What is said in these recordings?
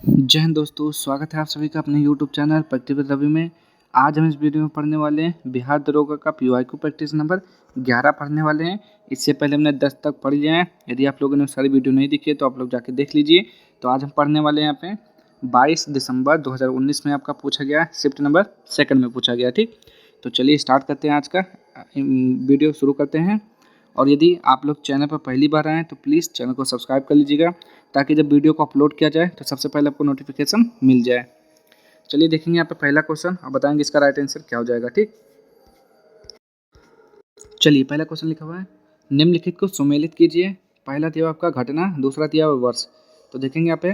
जय हिंद दोस्तों, स्वागत है आप सभी का अपने YouTube channel practice with Ravi में। आज हम इस वीडियो में पढ़ने वाले हैं बिहार दरोगा का पीवाईक्यू प्रैक्टिस नंबर 11 पढ़ने वाले हैं। इससे पहले हमने 10 तक पढ़ लिया है। यदि आप लोगों ने सारी वीडियो नहीं देखी है तो आप लोग जाके देख लीजिए। तो आज हम पढ़ने वाले हैं यहाँ पे 22 दिसंबर 2019 में आपका पूछा गया, शिफ्ट नंबर 2 में पूछा गया। ठीक, तो चलिए स्टार्ट करते हैं, आज का वीडियो शुरू करते हैं। और यदि आप लोग चैनल पर पहली बार आएँ तो प्लीज़ चैनल को सब्सक्राइब कर लीजिएगा, ताकि जब वीडियो को अपलोड किया जाए तो सबसे पहले आपको नोटिफिकेशन मिल जाए। चलिए देखेंगे यहाँ पे पहला क्वेश्चन और बताएंगे इसका राइट आंसर क्या हो जाएगा। ठीक, चलिए पहला क्वेश्चन लिखा हुआ है, निम्नलिखित को सुमेलित कीजिए। पहला दिया हुआ आपका घटना, दूसरा दिया हुआ वर्ष। तो देखेंगे यहाँ पे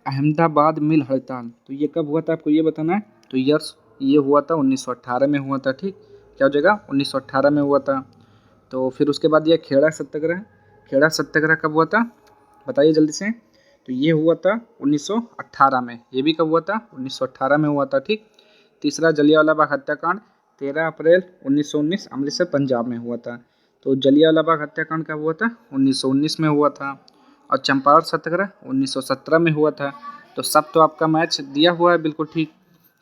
अहमदाबाद मिल हड़ताल, तो ये कब हुआ था आपको ये बताना है। तो ईयर्स ये हुआ था 1918 में हुआ था। ठीक, क्या हो जाएगा 1918 में हुआ था। तो फिर उसके बाद ये खेड़ा सत्याग्रह, खेड़ा सत्याग्रह कब हुआ था बताइए जल्दी से। तो ये हुआ था 1918 में। ये भी कब हुआ था 1918 में हुआ था। ठीक, तीसरा जलियांवाला बाग हत्याकांड 13 अप्रैल 1919 अमृतसर पंजाब में हुआ था। तो जलियांवाला बाग हत्याकांड कब हुआ था 1919 में हुआ था। और चंपारण सत्याग्रह 1917 में हुआ था। तो सब तो आपका मैच दिया हुआ है बिल्कुल ठीक।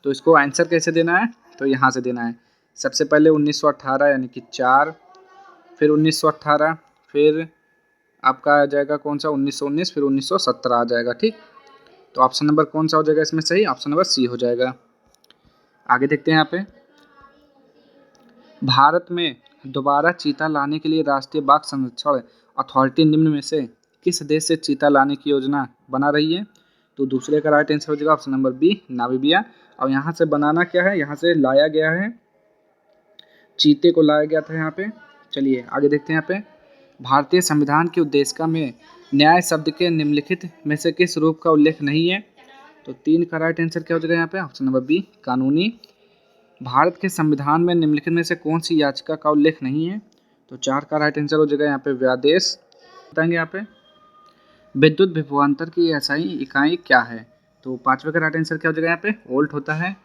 तो इसको आंसर कैसे देना है, तो यहाँ से देना है। सबसे पहले 1918 यानी कि 4, फिर 1918, फिर आपका आ जाएगा कौन सा 1919, फिर 1917 आ जाएगा। ठीक, तो ऑप्शन नंबर कौन सा हो जाएगा इसमें सही, ऑप्शन नंबर सी हो जाएगा। आगे देखते हैं यहाँ पे, भारत में दोबारा चीता लाने के लिए राष्ट्रीय बाघ संरक्षण अथॉरिटी निम्न में से किस देश से चीता लाने की योजना बना रही है। तो दूसरे का राइट आंसर हो जाएगा ऑप्शन नंबर बी, नामीबिया। और यहाँ से बनाना क्या है, यहाँ से लाया गया है, चीते को लाया गया था यहाँ पे। चलिए आगे देखते हैं यहाँ पे, भारतीय संविधान की उद्देशिका में न्याय शब्द के निम्नलिखित में से किस रूप का उल्लेख नहीं है। तो 3 का राइट आंसर क्या हो जाएगा यहाँ पे, ऑप्शन नंबर बी, कानूनी। भारत के संविधान में निम्नलिखित में से कौन सी याचिका का उल्लेख नहीं है। तो 4 का राइट आंसर हो जाएगा यहाँ पे व्यादेश। बताएंगे यहाँ पे, विद्युत विभवांतर की एसआई इकाई क्या है। तो 5वें का राइट आंसर क्या हो जाएगा यहाँ पे, वोल्ट होता है।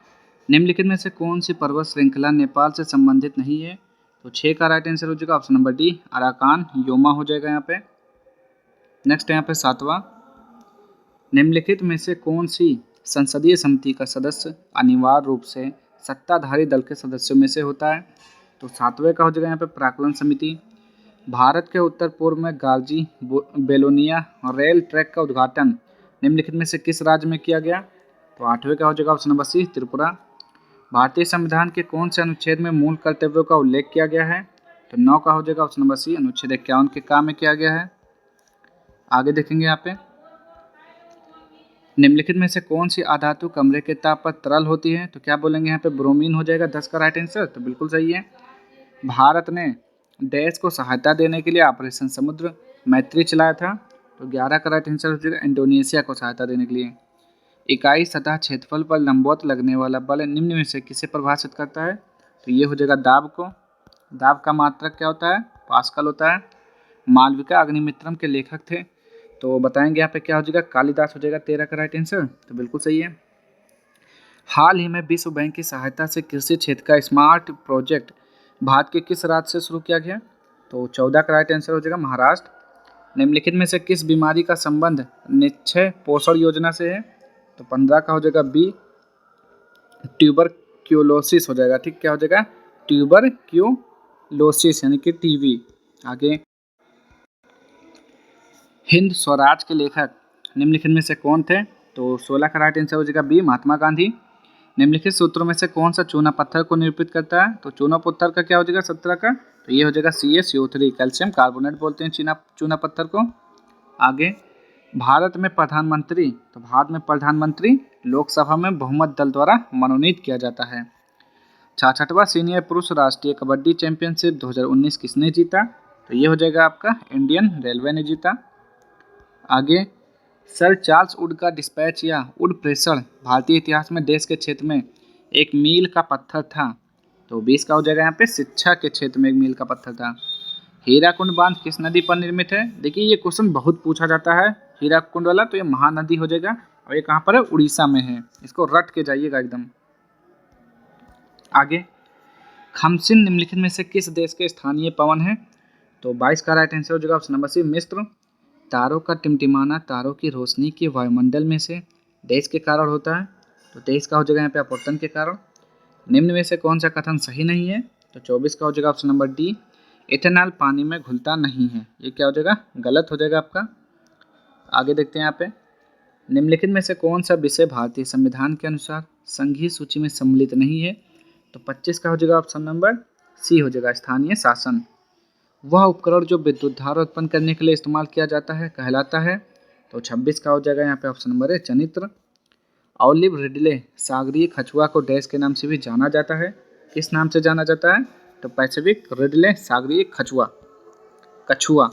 निम्नलिखित में से कौन सी पर्वत श्रृंखला नेपाल से संबंधित नहीं है। तो 6 का राइट आंसर हो जाएगा option number D, Arakan Yoma हो जाएगा यहाँ पे। नेक्स्ट यहाँ पे 7वां, निम्नलिखित में से कौन सी संसदीय समिति का सदस्य अनिवार्य रूप से सत्ताधारी दल के सदस्यों में से होता है। तो 7वें का हो जाएगा यहाँ पे प्राक्कलन समिति। भारत के उत्तर पूर्व में गाजी बेलोनिया रेल ट्रैक का उद्घाटन निम्नलिखित में से किस राज्य में किया गया। तो 8वें का हो जाएगा ऑप्शन नंबर सी, त्रिपुरा। भारतीय संविधान के कौन से अनुच्छेद में मूल कर्तव्यों का उल्लेख किया गया है। तो 9 का हो जाएगा ऑप्शन नंबर सी, अनुच्छेद 51 के काम में किया गया है। आगे देखेंगे यहाँ पे, निम्नलिखित में से कौन सी अधातु कमरे के ताप पर तरल होती है। तो क्या बोलेंगे यहाँ पे, ब्रोमीन हो जाएगा 10 का राइट आंसर। तो बिल्कुल सही है। भारत ने देश को सहायता देने के लिए ऑपरेशन समुद्र मैत्री चलाया था। तो 11 का राइट आंसर हो जाएगा इंडोनेशिया को सहायता देने के लिए। इकाई सतह क्षेत्रफल पर लंबवत लगने वाला बल निम्न में से किसे परिभाषित करता है। तो ये हो जाएगा दाब को। दाब का मात्रक क्या होता है, पास्कल होता है। मालविका अग्निमित्रम के लेखक थे। तो बताएंगे यहाँ पे क्या हो जाएगा, कालिदास हो जाएगा 13 का राइट आंसर। तो बिल्कुल सही है। हाल ही में विश्व बैंक की सहायता से कृषि क्षेत्र का स्मार्ट प्रोजेक्ट भारत के किस राज्य से शुरू किया गया। तो 14 का राइट आंसर हो जाएगा महाराष्ट्र। निम्नलिखित में से किस बीमारी का संबंध निश्चय पोषण योजना से है। तो 15 का हो जाएगा बी, ट्यूबरक्यूलोसिस हो जाएगा। ठीक, क्या हो जाएगा, ट्यूबरक्यूलोसिस यानी कि टीबी। आगे, हिंद स्वराज के लेखक निम्नलिखित में से कौन थे। तो 16 का राइट आंसर हो जाएगा बी, महात्मा गांधी। निम्नलिखित सूत्रों में से कौन सा चूना पत्थर को निरूपित करता है। तो चूना पत्थर का क्या हो जाएगा 17 का। तो ये हो जाएगा CaSO3, कैल्शियम कार्बोनेट बोलते हैं चूना पत्थर को। आगे, भारत में प्रधानमंत्री, तो भारत में प्रधानमंत्री लोकसभा में बहुमत दल द्वारा मनोनीत किया जाता है। 66वां सीनियर पुरुष राष्ट्रीय कबड्डी चैंपियनशिप 2019 किसने जीता। तो ये हो जाएगा आपका इंडियन रेलवे ने जीता। आगे, सर चार्ल्स वुड का डिस्पैच या वुड प्रेशर भारतीय इतिहास में देश के क्षेत्र में एक मील का पत्थर था। तो 20 का हो जाएगा यहाँ पे शिक्षा के क्षेत्र में एक मील का पत्थर था। हीराकुंड बांध किस नदी पर निर्मित है। देखिए ये क्वेश्चन बहुत पूछा जाता है हीराकुंड वाला, तो ये महानदी हो जाएगा। और ये कहाँ पर है, उड़ीसा में है। इसको रट के जाइएगा एकदम। आगे, खमसिन निम्नलिखित में से किस देश के स्थानीय पवन है। तो 22 का राइट आंसर हो जाएगा ऑप्शन नंबर सी, मिस्र। तारों का टिमटिमाना तारों की रोशनी के वायुमंडल में से डैश के कारण होता है, तो 23 का हो जाएगा यहाँ पे अपवर्तन के कारण। निम्न में से कौन सा कथन सही नहीं है, तो 24 का हो जाएगा ऑप्शन नंबर डी, इथेनॉल पानी में घुलता नहीं है। ये क्या हो जाएगा, गलत हो जाएगा आपका। आगे देखते हैं यहाँ पे, निम्नलिखित में से कौन सा विषय भारतीय संविधान के अनुसार संघीय सूची में सम्मिलित नहीं है, तो 25 का हो जाएगा ऑप्शन नंबर सी हो जाएगा, स्थानीय शासन। वह उपकरण जो विद्युत धारा उत्पन्न करने के लिए इस्तेमाल किया जाता है कहलाता है, तो 26 का हो जाएगा यहाँ पे ऑप्शन नंबर है, जनित्र। ऑलिव रिडले सागरीय कछुआ को डैश के नाम से भी जाना जाता है, किस नाम से जाना जाता है, तो पैसिफिक रिडले सागरीय कछुआ।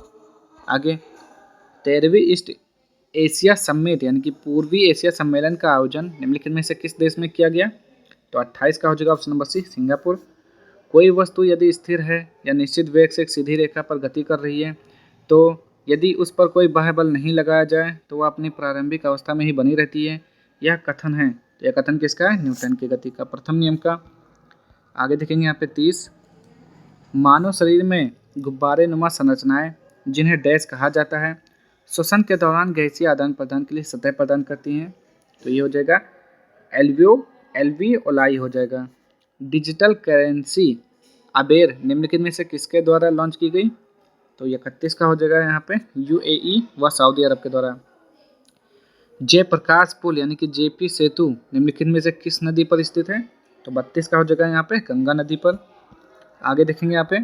आगे 13वीं ईस्ट एशिया समिट यानी कि पूर्वी एशिया सम्मेलन का आयोजन निम्नलिखित में से किस देश में किया गया, तो 28 का हो जाएगा ऑप्शन नंबर सी, सिंगापुर। कोई वस्तु यदि स्थिर है या निश्चित वेग से एक सीधी रेखा पर गति कर रही है, तो यदि उस पर कोई बाह्य बल नहीं लगाया जाए तो वह अपनी प्रारंभिक अवस्था में ही बनी रहती है। यह कथन है, यह कथन किसका है, न्यूटन की गति का प्रथम नियम का। आगे देखेंगे यहाँ पे 30, मानव शरीर में गुब्बारे नुमा संरचनाएं जिन्हें डैश कहा जाता है श्वसन के दौरान गैसीय आदान प्रदान के लिए सतह प्रदान करती हैं, तो ये हो जाएगा एल्वियोलाई हो जाएगा। डिजिटल करेंसी अबेर निम्नलिखित में से किसके द्वारा लॉन्च की गई, तो 31 का हो जाएगा यहाँ पे यूएई व सऊदी अरब के द्वारा। जयप्रकाश पुल यानी कि जेपी सेतु निम्नलिखित में से किस नदी पर स्थित है, तो 32 का हो जाएगा यहाँ पे गंगा नदी पर। आगे देखेंगे यहाँ पे,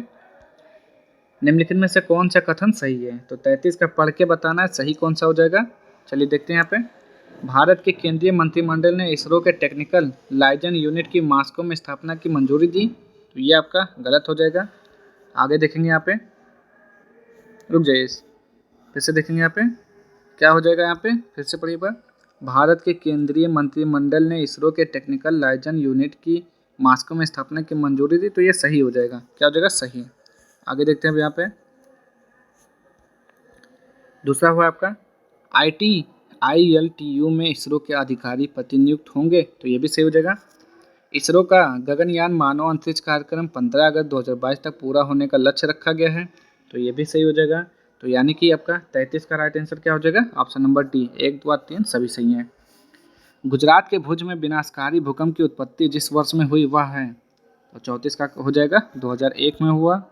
निम्नलिखित में से कौन सा कथन सही है, तो 33 का पढ़ के बताना है सही कौन सा हो जाएगा। चलिए देखते हैं यहाँ पे, भारत के केंद्रीय मंत्रिमंडल ने इसरो के टेक्निकल लाइजन यूनिट की मॉस्को में स्थापना की मंजूरी दी, तो ये आपका गलत हो जाएगा। आगे देखेंगे यहाँ पे, रुक जाइए फिर से देखेंगे यहाँ पे क्या हो जाएगा, यहाँ पे फिर से पढ़िए पर, भारत के केंद्रीय मंत्रिमंडल ने इसरो के टेक्निकल लाइजन यूनिट की मॉस्को में स्थापना की मंजूरी दी, तो ये सही हो जाएगा, क्या हो जाएगा, सही। आगे देखते हैं यहाँ पे, दूसरा हुआ आपका IILTU में इसरो के अधिकारी प्रतिनियुक्त होंगे, तो ये भी सही हो जाएगा। इसरो का गगनयान मानव अंतरिक्ष कार्यक्रम 15 अगस्त 2022 तक पूरा होने का लक्ष्य रखा गया है, तो ये भी सही हो जाएगा। तो यानी कि आपका 33 का राइट आंसर क्या हो जाएगा, ऑप्शन नंबर डी, 1 2 3 सभी सही हैं। गुजरात के भुज में विनाशकारी भूकंप की उत्पत्ति जिस वर्ष में हुई वह है, तो 34 का हो जाएगा 2001 में हुआ।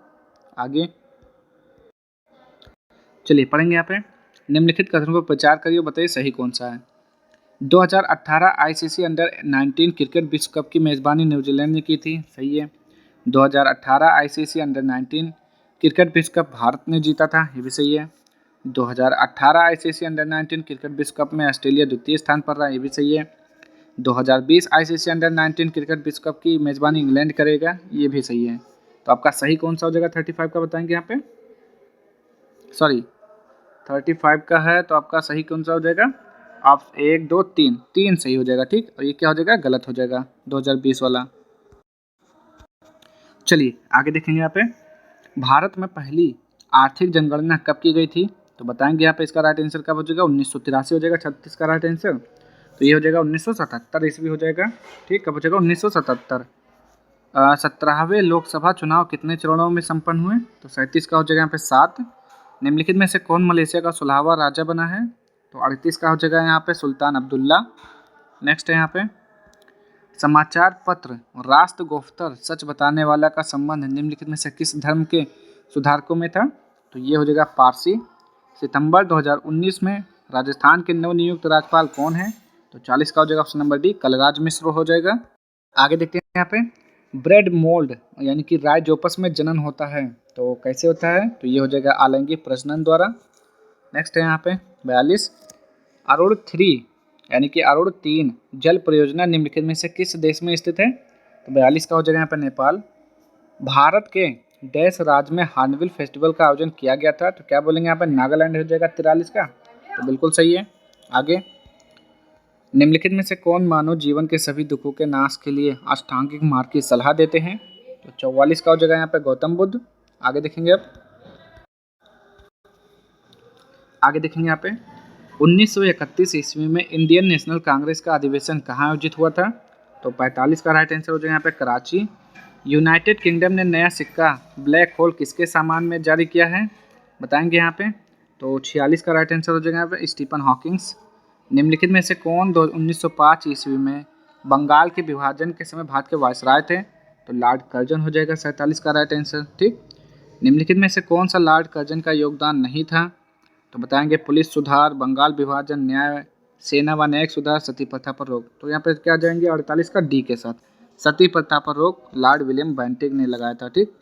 आगे चलिए पढ़ेंगे यहाँ पे, निम्नलिखित कथनों पर विचार करिए, बताइए सही कौन सा है। 2018 ICC अंडर-19 क्रिकेट विश्व कप की मेज़बानी न्यूजीलैंड ने की थी, सही है। 2018 ICC अंडर-19 क्रिकेट विश्व कप भारत ने जीता था, ये भी सही है। 2018 ICC अंडर-19 क्रिकेट विश्व कप में ऑस्ट्रेलिया द्वितीय स्थान पर रहा, ये भी सही है। 2020 ICC अंडर-19 क्रिकेट विश्व कप की मेज़बानी इंग्लैंड करेगा, ये भी सही है। तो आपका सही कौन सा हो जाएगा, 35 का बताएंगे यहाँ पे, सॉरी 35 का है, तो आपका सही कौन सा हो जाएगा, आप 1 2 3 सही हो जाएगा, ठीक। और ये क्या हो जाएगा, गलत हो जाएगा 2020 वाला। चलिए आगे देखेंगे यहाँ पे, भारत में पहली आर्थिक जनगणना कब की गई थी, तो बताएंगे यहाँ पे इसका राइट आंसर कब हो जाएगा, 1983 हो जाएगा, 36 का राइट आंसर। तो ये हो जाएगा 1977 ईस्वी हो जाएगा, ठीक। कब हो जाएगा, 1977। 17वें लोकसभा चुनाव कितने चरणों में संपन्न हुए, तो 37 का हो जाएगा यहाँ पे 7। निम्नलिखित में से कौन मलेशिया का 16वां राजा बना है, तो 38 का हो जाएगा यहाँ पे सुल्तान अब्दुल्ला। नेक्स्ट है यहाँ पे, समाचार पत्र राष्ट्र गोफ्तर सच बताने वाला का संबंध निम्नलिखित में से किस धर्म के सुधारकों में था, तो ये हो जाएगा पारसी। सितंबर 2019 में राजस्थान के नवनियुक्त राज्यपाल कौन है, तो 40 का हो जाएगा option number D, Kalraj Mishra हो जाएगा। आगे देखते हैं यहाँ पे, ब्रेड मोल्ड यानी कि राइजोपस में जनन होता है, तो कैसे होता है, तो ये हो जाएगा आलैंगिक प्रजनन द्वारा। नेक्स्ट है यहाँ पे 42, अरुण 3 यानी कि अरुण 3 जल परियोजना निम्नलिखित में से किस देश में स्थित है, तो 42 का हो जाएगा यहाँ पे नेपाल। भारत के डैश राज्य में हार्नबिल फेस्टिवल का आयोजन किया गया था, तो क्या बोलेंगे यहाँ पे, नागालैंड हो जाएगा 43 का, तो बिल्कुल सही है। आगे, निम्नलिखित में से कौन मानव जीवन के सभी दुखों के नाश के लिए अष्टांगिक मार्ग की सलाह देते हैं, तो 44 का हो जाएगा यहाँ पे गौतम बुद्ध। आगे देखेंगे अब, आगे देखेंगे यहाँ पे, 1931 ईस्वी में इंडियन नेशनल कांग्रेस का अधिवेशन कहाँ आयोजित हुआ था, तो 45 का राइट आंसर हो जाएगा यहाँ पे कराची। यूनाइटेड किंगडम ने नया सिक्का ब्लैक होल किसके सामान में जारी किया है, बताएंगे यहाँ पे, तो 46 का राइट आंसर हो जाएगा यहाँ पे स्टीफन हॉकिंग्स। निम्नलिखित में से कौन 1905 ईस्वी में बंगाल के विभाजन के समय भारत के वायसराय थे? तो लॉर्ड कर्जन हो जाएगा 47 का राइट आंसर। ठीक। निम्नलिखित में से कौन सा लॉर्ड कर्जन का योगदान नहीं था? तो बताएंगे पुलिस सुधार, बंगाल विभाजन, न्याय, सेना व न्यायिक सुधार, सती प्रथा पर रोक। तो यहाँ पे क्या जाएंगे 48 का डी के साथ, सती प्रथा पर रोक लॉर्ड विलियम बेंटिक ने लगाया था। ठीक।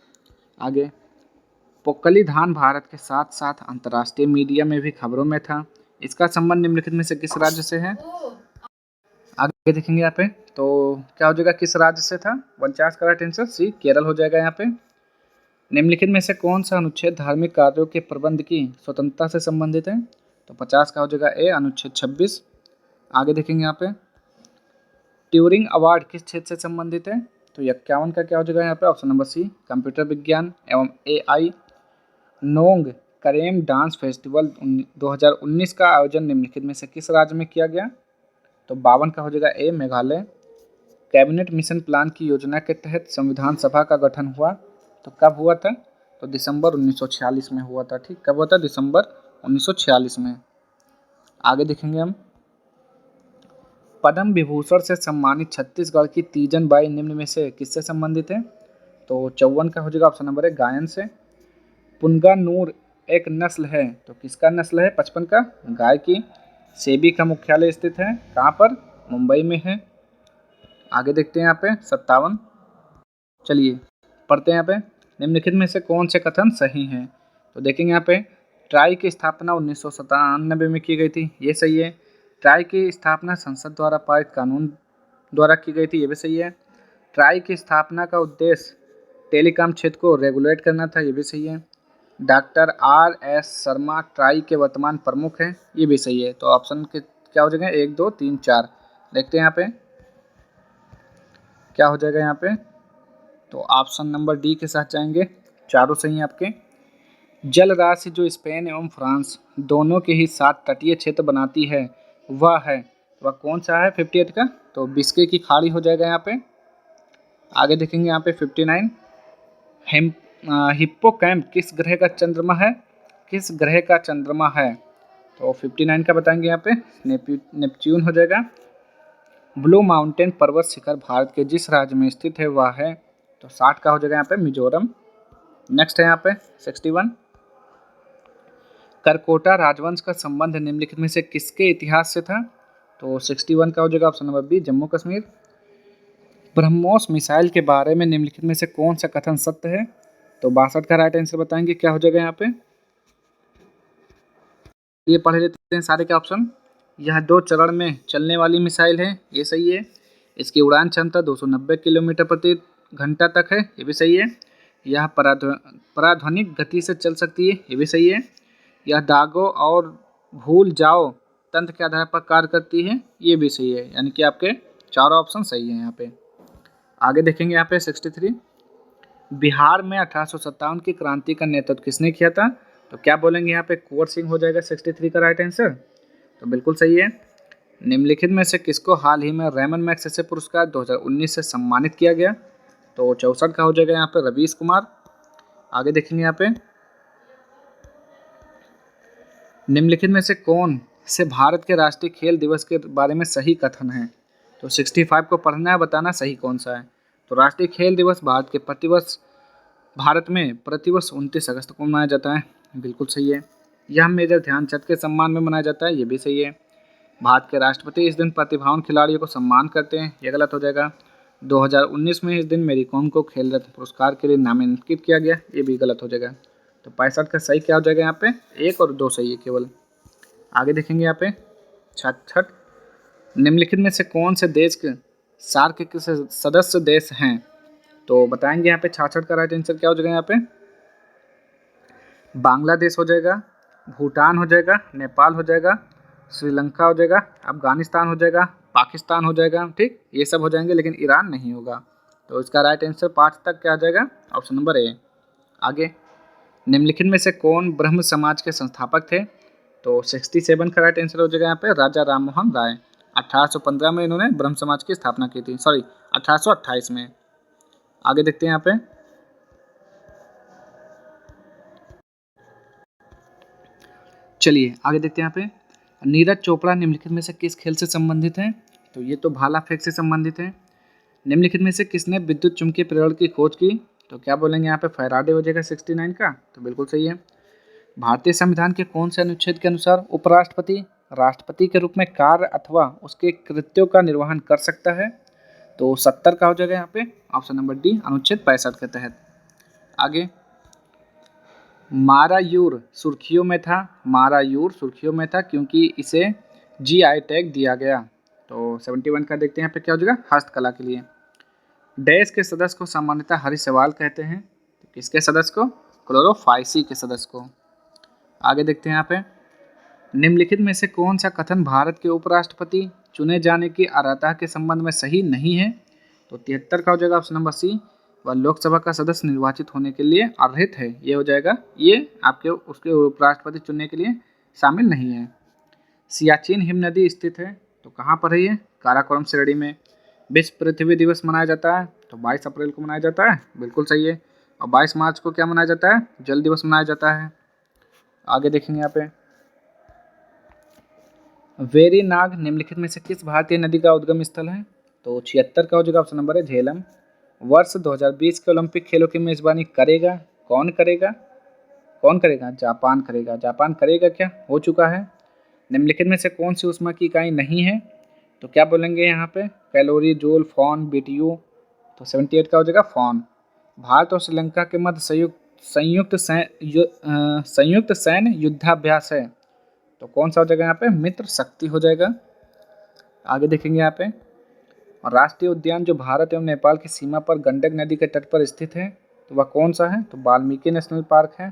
आगे, पोक्कली धान भारत के साथ साथ अंतर्राष्ट्रीय मीडिया में भी खबरों में था। इसका संबंध निम्नलिखित में से किस राज्य से है? आगे देखेंगे यहाँ पे, तो क्या हो जाएगा, किस राज्य से था? 49 का राइट आंसर सी, केरल हो जाएगा यहाँ पे। निम्नलिखित में से कौन सा अनुच्छेद धार्मिक कार्यों के प्रबंध की स्वतंत्रता से संबंधित है? तो 50 का हो जाएगा ए, अनुच्छेद 26। आगे देखेंगे यहाँ पे, ट्यूरिंग अवार्ड किस क्षेत्र से संबंधित है? तो 51 का क्या हो जाएगा यहाँ पे, ऑप्शन नंबर सी, कंप्यूटर विज्ञान एवं एआई। नोंग करेम डांस फेस्टिवल 2019 का आयोजन निम्नलिखित में से किस राज्य में किया गया? तो 52 का हो जाएगा ए, मेघालय। कैबिनेट मिशन प्लान की योजना के तहत संविधान सभा का गठन हुआ, तो कब हुआ था? तो दिसंबर 1946 में हुआ था। ठीक, कब हुआ था? दिसंबर 1946 में। आगे देखेंगे हम, पद्म विभूषण से सम्मानित छत्तीसगढ़ की तीजन बाई निम्न में से किससे संबंधित है? तो 54 का हो जाएगा ऑप्शन नंबर ए, गायन से। पुंगानूर एक नस्ल है, तो किसका नस्ल है? 55 का, गाय की। सेबी का मुख्यालय स्थित है कहाँ पर? मुंबई में है। आगे देखते हैं यहाँ पे 57, चलिए पढ़ते हैं यहाँ पे, निम्नलिखित में से कौन से कथन सही हैं? तो देखेंगे यहाँ पे, ट्राई की स्थापना 1997 में की गई थी, ये सही है। ट्राई की स्थापना संसद द्वारा पारित कानून द्वारा की गई थी, ये भी सही है। ट्राई की स्थापना का उद्देश्य टेलीकॉम क्षेत्र को रेगुलेट करना था, ये भी सही है। डॉक्टर RS शर्मा ट्राई के वर्तमान प्रमुख हैं, ये भी सही है। तो ऑप्शन के क्या हो जाएगा, 1 2 3 4, देखते हैं यहाँ पे क्या हो जाएगा यहाँ पे। तो ऑप्शन नंबर डी के साथ जाएंगे, चारों सही हैं आपके। जल राशि जो स्पेन एवं फ्रांस दोनों के ही साथ तटीय क्षेत्र बनाती है वह कौन सा है 58 का? तो बिस्के की खाड़ी हो जाएगा यहाँ पे। आगे देखेंगे यहाँ पे 59, हिप्पोकैम्प किस ग्रह का चंद्रमा है? किस ग्रह का चंद्रमा है? तो 59 का बताएंगे यहाँ पे, नेपच्यून हो जाएगा। ब्लू माउंटेन पर्वत शिखर भारत के जिस राज्य में स्थित है वह है? तो 60 का हो जाएगा यहाँ पे, मिजोरम। नेक्स्ट है यहाँ पे 61, करकोटा राजवंश का संबंध निम्नलिखित में से किसके इतिहास से था? तो 61 का हो जाएगा option number B, Jammu Kashmir. BrahMos missile के बारे में निम्नलिखित में से कौन सा कथन सत्य है? तो 62 का राइट आंसर बताएंगे, क्या हो जाएगा यहाँ पे। ये पढ़ लेते हैं सारे के ऑप्शन। यह 2 चरण में चलने वाली मिसाइल है, ये सही है। इसकी उड़ान क्षमता 290 किलोमीटर प्रति घंटा तक है, ये भी सही है। यह पराध्वनिक गति से चल सकती है, ये भी सही है। यह दागों और भूल जाओ तंत्र के आधार पर कार्य करती है, ये भी सही है। यानी कि आपके चारों ऑप्शन सही हैं यहाँ पे। आगे देखेंगे यहाँ पे 63, बिहार में 1857 की क्रांति का नेतृत्व किसने किया था? तो क्या बोलेंगे यहाँ पे, कुंवर सिंह हो जाएगा 63 का राइट आंसर। तो बिल्कुल सही है। निम्नलिखित में से किसको हाल ही में रेमन मैग्सेसे पुरस्कार 2019 से सम्मानित किया गया? तो 64 का हो जाएगा यहाँ पे, रवीश कुमार। आगे देखेंगे यहाँ पे, निम्नलिखित में से कौन से भारत के राष्ट्रीय खेल दिवस के बारे में सही कथन है? तो 65 को पढ़ना है, बताना सही कौन सा है। तो राष्ट्रीय खेल दिवस भारत में प्रतिवर्ष 29 अगस्त को मनाया जाता है, बिल्कुल सही है। यह मेजर ध्यानचंद के सम्मान में मनाया जाता है, ये भी सही है। भारत के राष्ट्रपति इस दिन प्रतिभावान खिलाड़ियों को सम्मान करते हैं, ये गलत हो जाएगा। 2019 में इस दिन मेरी कॉम को खेल रत्न पुरस्कार के लिए नामांकित किया गया, ये भी गलत हो जाएगा। तो 65 का सही क्या हो जाएगा यहाँ पे, 1 और 2 सही है केवल। आगे देखेंगे यहाँ पे 66, निम्नलिखित में से कौन से देश के सार्क के सदस्य देश हैं? तो बताएंगे यहाँ पे 66 का राइट आंसर क्या हो जाएगा यहाँ पे, बांग्लादेश हो जाएगा, भूटान हो जाएगा, नेपाल हो जाएगा, श्रीलंका हो जाएगा, अफगानिस्तान हो जाएगा, पाकिस्तान हो जाएगा। ठीक, ये सब हो जाएंगे, लेकिन ईरान नहीं होगा। तो इसका राइट आंसर 5 तक क्या आ जाएगा, ऑप्शन नंबर ए। आगे, निम्नलिखित में से कौन ब्रह्म समाज के संस्थापक थे? तो 67 का राइट आंसर हो जाएगा यहाँ पे, राजा राम मोहन राय। 1815 में इन्होंने ब्रह्म समाज की स्थापना की थी, सॉरी 1828 में। आगे देखते हैं यहाँ पे, चलिए आगे देखते हैं यहाँ पे, नीरज चोपड़ा निम्नलिखित में से किस खेल से संबंधित है? तो ये तो भाला फेंक से संबंधित है। निम्नलिखित में से किसने विद्युत चुम्बकीय प्रेरण की खोज की? तो क्या बोलेंगे यहाँ पे, फैराडे हो जाएगा 69 का, तो बिल्कुल सही है। भारतीय संविधान के कौन से अनुच्छेद के अनुसार उपराष्ट्रपति राष्ट्रपति के रूप में कार्य अथवा उसके कृत्यों का निर्वहन कर सकता है? तो 70 का हो जाएगा यहाँ पे, ऑप्शन नंबर डी, अनुच्छेद 65 के तहत। आगे, मारायूर सुर्खियों में था, मारायूर सुर्खियों में था क्योंकि इसे जीआई टैग दिया गया। तो 71 का देखते हैं यहाँ पे क्या हो जाएगा, हस्तकला के लिए। डैश के सदस्य को सामान्यतः हरी शैवाल कहते हैं, तो किसके सदस्य को? क्लोरोफाइसी के सदस्य को। आगे देखते हैं यहाँ पे, निम्नलिखित में से कौन सा कथन भारत के उपराष्ट्रपति चुने जाने की अर्हता के संबंध में सही नहीं है? तो 73 का हो जाएगा, ऑप्शन नंबर सी, वह लोकसभा का सदस्य निर्वाचित होने के लिए अर्हित है, ये हो जाएगा, ये आपके उसके उपराष्ट्रपति चुनने के लिए शामिल नहीं है। सियाचिन हिम नदी स्थित है, तो कहाँ पर है ये? काराकोरम श्रेणी में। विश्व पृथ्वी दिवस मनाया जाता है, तो 22 अप्रैल को मनाया जाता है, बिल्कुल सही है। और 22 मार्च को क्या मनाया जाता है? जल दिवस मनाया जाता है। आगे देखेंगे यहाँ पे, वेरीनाग निम्नलिखित में से किस भारतीय नदी का उद्गम स्थल है? तो 76 का हो जाएगा, ऑप्शन नंबर है झेलम। वर्ष 2020 के ओलंपिक खेलों की मेजबानी करेगा, कौन करेगा? कौन करेगा? जापान करेगा। जापान करेगा क्या? हो चुका है। निम्नलिखित में से कौन सी ऊष्मा की इकाई नहीं है? तो क्या बोलेंगे यहाँ पे, कैलोरी, जूल, फॉन, बीटीयू। तो 78 का हो जाएगा फॉन। भारत और श्रीलंका के मध्य संयुक्त सैन्य युद्धाभ्यास है, तो कौन सा हो जाएगा यहाँ पे? मित्र शक्ति हो जाएगा। आगे देखेंगे यहाँ पे, राष्ट्रीय उद्यान जो भारत एवं नेपाल की सीमा पर गंडक नदी के तट पर स्थित है, तो वह कौन सा है? तो वाल्मीकि नेशनल पार्क है।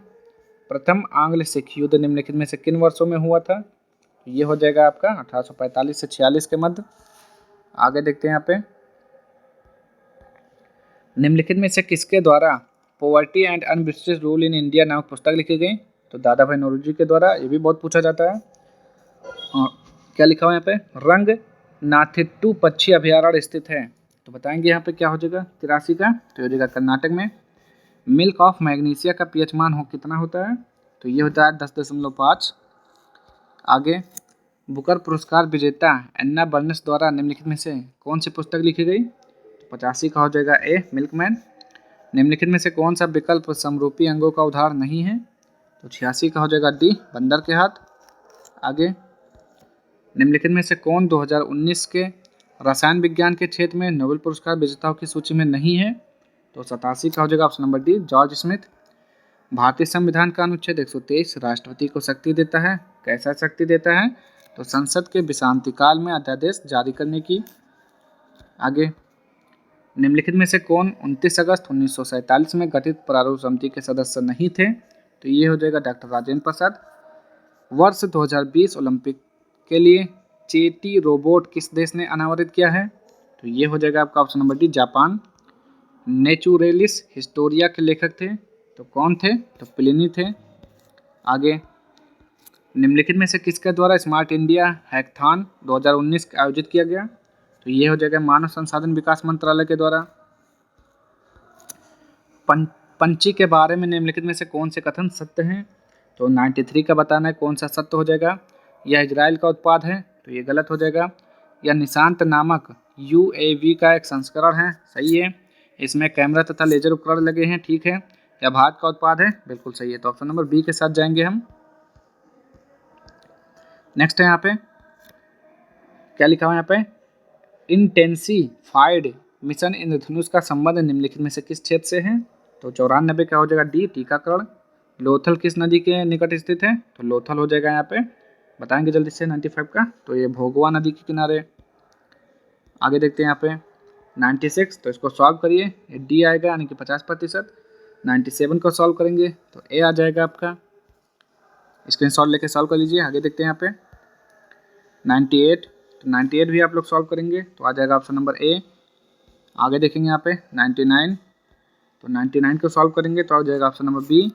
प्रथम आंग्ल सिख युद्ध निम्नलिखित में से किन वर्षों में हुआ था? तो ये हो जाएगा आपका 1845 से 46 के मध्य। आगे देखते हैं यहाँ पे, निम्नलिखित में से किसके द्वारा poverty and un-British rule in India नामक पुस्तक लिखी गई? तो दादा भाई नौरोजी के द्वारा, ये भी बहुत पूछा जाता है। और क्या लिखा हुआ है यहाँ पे, रंग नाथिट्टू पक्षी अभयारण्य स्थित है, तो बताएंगे यहाँ पे क्या हो जाएगा, 83 का, तो हो जाएगा कर्नाटक में। मिल्क ऑफ मैग्नीशिया का पीएच मान हो कितना होता है? तो ये होता है 10.5। आगे, बुकर पुरस्कार विजेता एन्ना बर्नेस द्वारा निम्नलिखित में से कौन सी पुस्तक लिखी गई? तो 85 का हो जाएगा ए, मिल्कमैन। निम्नलिखित में से कौन सा विकल्प समरूपी अंगों का उदाहरण नहीं है? तो 86 का हो जाएगा डी, बंदर के हाथ। आगे, निम्नलिखित में से कौन 2019 के रसायन विज्ञान के क्षेत्र में नोबेल पुरस्कार विजेताओं की सूची में नहीं है? तो 87 का हो जाएगा, option number D, George Smith. भारतीय संविधान का अनुच्छेद 123 राष्ट्रपति को शक्ति देता है, कैसा शक्ति देता है? तो संसद के विश्रांतिकाल में अध्यादेश जारी करने की। आगे, निम्नलिखित में से कौन 29 अगस्त 1947 में गठित प्रारूप समिति के सदस्य नहीं थे? तो ये हो जाएगा डॉक्टर राजेंद्र प्रसाद। वर्ष 2020 ओलंपिक के लिए चेटी रोबोट किस देश ने अनावरित किया है? तो ये हो जाएगा आपका option number D, Japan. Naturalis Historia के लेखक थे, तो कौन थे? तो प्लिनी थे। आगे, निम्नलिखित में से किसके द्वारा स्मार्ट इंडिया हैकथॉन 2019 आयोजित किया गया? तो ये हो जाएगा मानव संसाधन विकास मंत्रालय के द्वारा। पंछी के बारे में निम्नलिखित में से कौन से कथन सत्य हैं? तो 93 का बताना है कौन सा सत्य हो जाएगा। यह इजराइल का उत्पाद है, तो ये गलत हो जाएगा। यह निशांत नामक यूएवी का एक संस्करण है, सही है। इसमें कैमरा तथा लेजर उपकरण लगे हैं, ठीक है। यह भारत का उत्पाद है, बिल्कुल सही है। तो ऑप्शन नंबर बी के साथ जाएंगे हम। नेक्स्ट है यहाँ पे क्या लिखा हुआ है, यहाँ पे इंटेंसिफाइड मिशन इंद्रधनुष का संबंध निम्नलिखित में से किस क्षेत्र से है? तो 94 का हो जाएगा डी, टीकाकरण। लोथल किस नदी के निकट स्थित है? तो लोथल हो जाएगा यहाँ पे, बताएंगे जल्दी से 95 का, तो ये भोगवा नदी के किनारे। आगे देखते हैं यहाँ पे 96, तो इसको सॉल्व करिए, ये डी आएगा यानी कि 50%। 97 को सॉल्व करेंगे तो ए आ जाएगा आपका, स्क्रीनशॉट लेके सॉल्व कर लीजिए। आगे देखते हैं यहाँ पे 98, तो 98 भी आप लोग सॉल्व करेंगे तो आ जाएगा ऑप्शन नंबर ए। आगे देखेंगे यहाँ पे 99, तो 99 को सॉल्व करेंगे तो आ जाएगा ऑप्शन नंबर बी,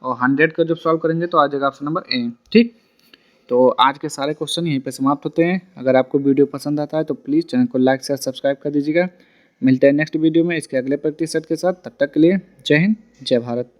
और 100 का जब सॉल्व करेंगे तो आ जाएगा ऑप्शन नंबर ए। ठीक, तो आज के सारे क्वेश्चन यहीं पे समाप्त होते हैं। अगर आपको वीडियो पसंद आता है तो प्लीज़ चैनल को लाइक शेयर सब्सक्राइब कर दीजिएगा। मिलते हैं नेक्स्ट वीडियो में इसके अगले प्रतिशत के साथ, तब तक के लिए जय हिंद, जय भारत।